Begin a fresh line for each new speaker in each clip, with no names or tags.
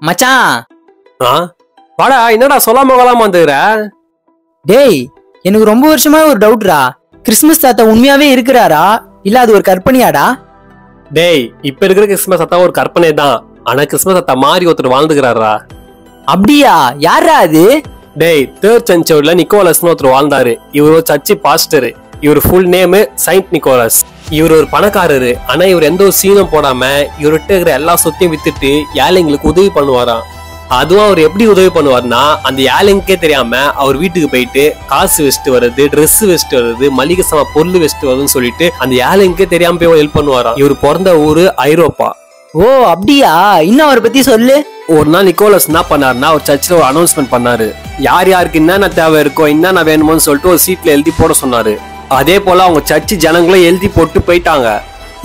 மச்சான்.
வாடா, என்னடா சொல்லாம கொள்ளாம வந்துக்கிற?
டேய், எனக்கு ரொம்ப வருஷமா ஒரு டவுட்ரா. கிறிஸ்மஸ் தாத்தா உண்மையாவே இருக்கிறாரா இல்ல அது ஒரு கற்பனையாடா?
டேய், இப்ப இருக்கிற கிறிஸ்மஸ் தாத்தா ஒரு கற்பனை தான். ஆனா கிறிஸ்மஸ் தாத்தா மாறி ஒருத்தர் வாழ்ந்துக்கிறாரா.
அப்படியா? யாரா அது?
டேய், 3rd centuryல நிக்கோலஸ்னு ஒருத்தர் வாழ்ந்தாரு. இவர் ஒரு சர்ச்சு பாஸ்டர். இவர் ஃபுல் நேம் செயின்ட் நிக்கோலஸ். இவர் ஒரு பணக்காரரு. ஆனா இவர் எந்த ஒரு சீனும் போடாம இவர்கிட்ட இருக்கிற எல்லா சொத்தையும் வித்துட்டு ஏழைங்களுக்கு உதவி பண்ணுவாராம். அதுவும் அவர் எப்படி உதவி பண்ணுவார்னா, அந்த ஏழைங்களுக்கே தெரியாம அவர் வீட்டுக்கு போயிட்டு காசு வச்சுட்டு வருது, ட்ரெஸ் வச்சுட்டு வருது, மளிகை சாமான் பொருள் வச்சுட்டு வருதுன்னு சொல்லிட்டு அந்த ஏழைங்களுக்கே தெரியாம போய் ஹெல்ப் பண்ணுவாராம். இவர் பிறந்த ஊரு ஐரோப்பா.
ஓ அப்படியா? இன்னும் அவரை பத்தி சொல்லு.
ஒரு நாள் நிக்கோலஸ் என்ன பண்ணாருன்னா, ஒரு சர்ச்சில் ஒரு அனௌன்ஸ்மெண்ட் பண்ணாரு. யார் யாருக்கு என்னென்ன தேவை இருக்கோ, என்னென்ன வேணுமோன்னு சொல்லிட்டு ஒரு சீட்ல எழுதி போட சொன்னாரு. அதே போல அவங்க சர்ச்சு ஜனங்களும் எழுதி போட்டு போயிட்டாங்க.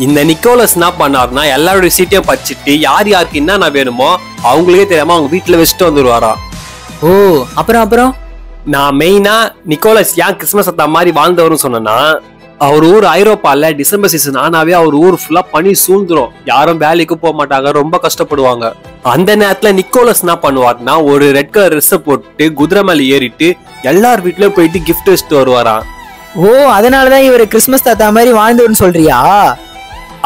இந்த நிக்கோலஸ் என்ன பண்ணாருன்னா, எல்லாருடைய சீட்டையும் பறிச்சுட்டு யார் யாருக்கு என்னென்ன வேணுமோ அவங்களுக்கே தெரியாம அவங்க வீட்டுல வச்சுட்டு வந்துருவாராம்.
ஓ அப்புறம்
நான் மெயினா நிக்கோலஸ் ஏன் கிறிஸ்மஸ் தாத்தா மாதிரி வாழ்ந்தவர்னு சொன்னா, அவர் ஊர் ஐரோப்பால டிசம்பர் சீசன் ஆனாவே அவர் ஊர் ஃபுல்லா பனி சூழ்ந்துரும். யாரும் வேலைக்கு போக மாட்டாங்க, ரொம்ப கஷ்டப்படுவாங்க. அந்த நேரத்துல நிக்கோலஸ் என்ன பண்ணுவார்னா, ஒரு ரெட் கலர் ட்ரெஸ் போட்டு குதிரை மேல ஏறிட்டு எல்லார் வீட்லயும் போயிட்டு கிஃப்ட் வச்சுட்டு வருவாராம்.
ஓ அதனாலதான் இவரு கிறிஸ்மஸ் தாத்தா மாதிரி வாழ்ந்தவர்னு சொல்றியா?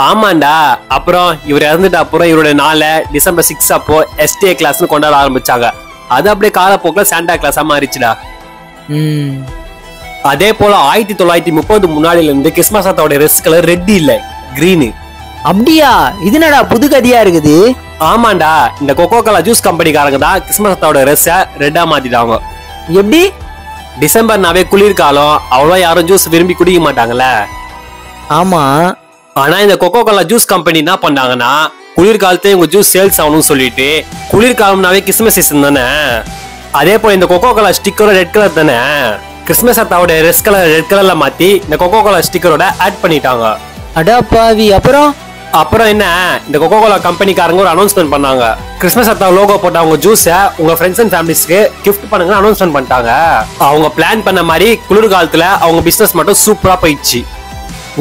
ஆமாண்டா. அப்புறம் இவர் இறந்துட்ட அப்புறம் இவருடைய நாளை டிசம்பர் 6 அப்போ எஸ்டே கிளாஸ்னு கொண்டாட ஆரம்பிச்சாங்க. அது அப்படியே காலப்போக்கில் சாண்டா கிளாஸா மாறிச்சுடா. அதே போல 1930 முன்னாடில இருந்து கிறிஸ்மஸ் தாத்தாவோட ரெஸ் கலர் ரெட் இல்ல, கிரீனு.
அப்படியா? இது என்னடா புது கதையா இருக்குது?
ஆமாண்டா, இந்த கொக்கோ கோலா ஜூஸ் கம்பெனிக்காரங்க தான் கிறிஸ்மஸ் தாத்தாவோட ரெஸ்ஸ ரெட்டா மாத்திட்டாங்க.
எப்படி?
டிசம்பர்னாவே குளிர்காலம், அவ்வளோ யாரும் ஜூஸ் விரும்பி குடிக்க மாட்டாங்கல்ல.
ஆமா.
ஆனா இந்த கொக்கோ கோலா ஜூஸ் கம்பெனி என்ன பண்ணாங்கன்னா, குளிர்காலத்துல உங்க ஜூஸ் சேல்ஸ் ஆகணும்னு சொல்லிட்டு, குளிர்காலம்னாவே கிறிஸ்மஸ் சீசன் தானே, அதே போல இந்த கொக்கோ கோலா ஸ்டிக்கரும் ரெட் கலர் தானே, கிறிஸ்மஸ் தாத்தாவோட ரெட் கலர் ரெட் கலர்ல மாத்தி இந்த கொக்கோ கோலா ஸ்டிக்கரோட ஆட் பண்ணிட்டாங்க.
அடா பாவி.
அப்புறம் என்ன, இந்த கொக்கோ கோலா கம்பெனிக்காரங்க ஒரு அனௌன்ஸ்மெண்ட் பண்ணாங்க. கிறிஸ்மஸ் தாத்தா லோகோ போட்ட அவங்க ஜூஸை உங்க ஃப்ரெண்ட்ஸ் அண்ட் ஃபேமிலிஸ்க்கு கிஃப்ட் பண்ணுங்க அனௌன்ஸ்மெண்ட் பண்ணிட்டாங்க. அவங்க பிளான் பண்ண மாதிரி குளிர்காலத்துல அவங்க பிசினஸ் மட்டும் சூப்பரா போயிடுச்சு.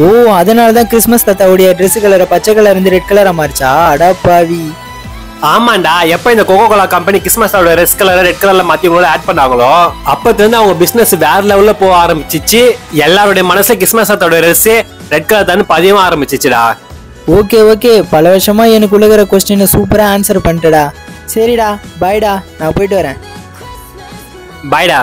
ஓ அதனாலதான் கிறிஸ்மஸ் தாத்தாவுடைய ட்ரெஸ் கலரை பச்சை கலர் இருந்து ரெட் கலரா மாறிச்சா? அடா பாவி.
ஆமாண்டா, எப்ப இந்த Coca Cola company Christmas red colour red கலர்ல மாத்தி உங்களோட ஆட் பண்ணாங்களோ அப்பத்துல இருந்து அவங்க பிசினஸ் வேற லெவல்ல போக ஆரம்பிச்சிச்சு. எல்லாருடைய மனசு கிறிஸ்மஸ் தாத்தாவோட ட்ரெஸ் ரெட் கலர் தான் பதியமா ஆரம்பிச்சிச்சுடா.
ஓகே பல வருஷமா எனக்குள்ள இருக்கிற கொஸ்டினை சூப்பரா ஆன்சர் பண்ணிட்டடா. சரிடா, பாய்டா, நான் போயிட்டு வரேன்.
பாய்டா.